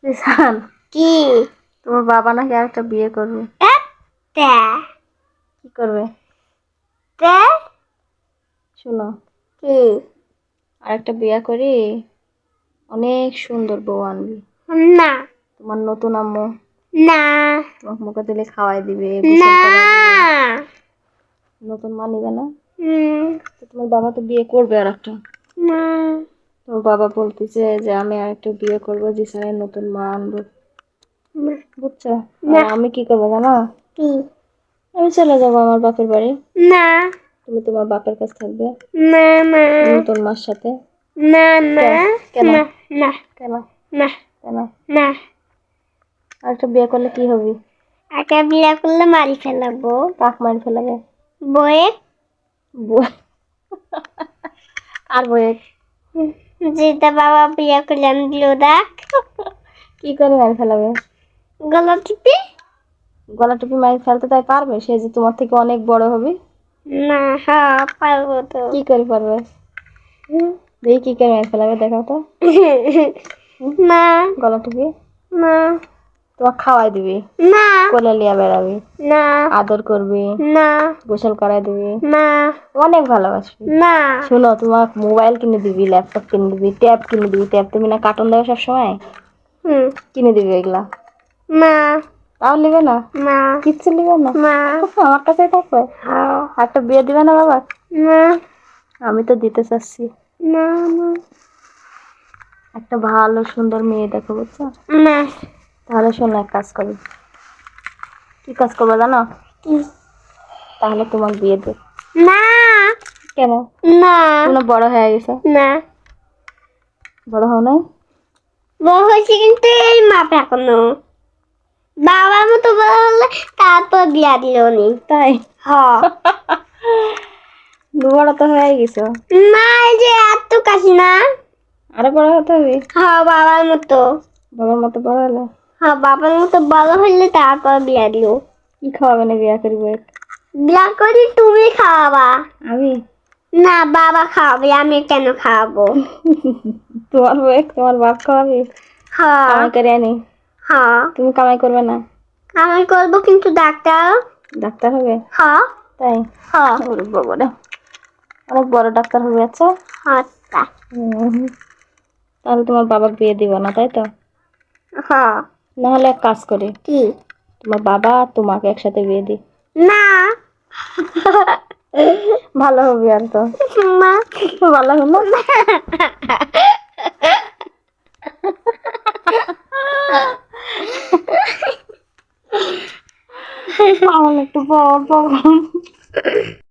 রিসান, কি? তোমার বাবা নাকি আরেকটা বিয়ে করবে। তে কি করবে? তে শোনো, কি? আরেকটা বিয়ে করি অনেক সুন্দর বউ আনবি। না তোমার নতুন আম্মু না তোমাকে মুখে তুলে খাওয়াই দিবে, গোসল না করাই দিবে। নতুন মা নিবে না? তো তোমার বাবা তো বিয়ে করবে আর একটা। না তোমার বাবা বলতেছে যে আমি আরেকটা বিয়ে করবো, জিসানের নতুন মা আনবো। বুঝছো? আর আমি কি করবো জানো? কি? আমি চলে যাবো আমার বাপের বাড়ি। না তুমি তোমার বাপের কাছে থাকবে না না নতুন মার সাথে। না না কেন? না না কেন? না কেন? না আরেকটা বিয়ে করলে কি হবি? একটা বিয়ে করলে মারি ফেলাবো কাক মারি ফেলাবে? বয়ে বউ? আর বয়ে? যেটা বাবা বিয়ে করলে আমি দিল দেখ কি করে মারি ফেলাবে? গলা টিপে গলা টুপি মারি ফেলতে তাই পারবে? সে যে তোমার থেকে অনেক বড় হবে। না হ্যাঁ পারবো তো কি করে পারবে? দেখি কি করে মারি ফেলাবে, দেখাও তো। না গলা টুপি না তোমার খাওয়াই দিবি, না কোলে লিয়া বেড়াবি, না আদর করবি, না গোসল করাই দিবি, না অনেক ভালোবাসবি। না শোনো, তোমার মোবাইল কিনে দিবি, ল্যাপটপ কিনে দিবি, ট্যাব কিনে দিবি। ট্যাব তুমি না কার্টুন দেখো সব সময়, কিনে দিবি এগুলা। না তাও নিবে না? না কিচ্ছু নিবে না? না আমার কাছেই থাকবে। একটা বিয়ে দিবে না বাবা? না আমি তো দিতে চাচ্ছি। না না একটা ভালো সুন্দর মেয়ে দেখো, বুঝছো? না তাহলে শোনো, এক কাজ করি। কি কাজ করবো জানো? কি? তাহলে তোমার বিয়ে দেব। না কেন? না তুমি বড় হয়ে গেছো। না বড় হও নাই? বড় হয়েছে কিন্তু এই মাপ এখনো বাবার মতো বড় হলে তারপর বিয়া দিল নি তাই? হ্যাঁ বড় তো হয়ে গেছো। না এই যে এত কাশি না আরো বড় হতে হবে। হ্যাঁ বাবার মতো বাবার মতো বড় হলে হ্যাঁ বাবার মতো বড় হলে তারপর বিয়া দিল। কি খাওয়াবে না বিয়ে করবো? বিয়া করি তুমি খাওয়াবা? আমি? না বাবা খাওয়াবে, আমি কেন খাওয়াবো? তোমার বউ তোমার বাপ খাওয়াবে? হ্যাঁ কামাই করে আনি? হ্যাঁ তুমি কামাই করবে না? আমি করবো কিন্তু ডাক্তার। ডাক্তার হবে? হ্যাঁ তাই? হ্যাঁ ওরে বাবা রে, অনেক বড় ডাক্তার হবে। আচ্ছা, আচ্ছা তাহলে তোমার বাবা বিয়ে দিব না, তাই তো? হ্যাঁ না হলে এক কাজ করি, কি? তোমার বাবা আর তোমাকে একসাথে বিয়ে দিই। না ভালো হবে আর তো। মা ভালো হলো। আমার একটু বড়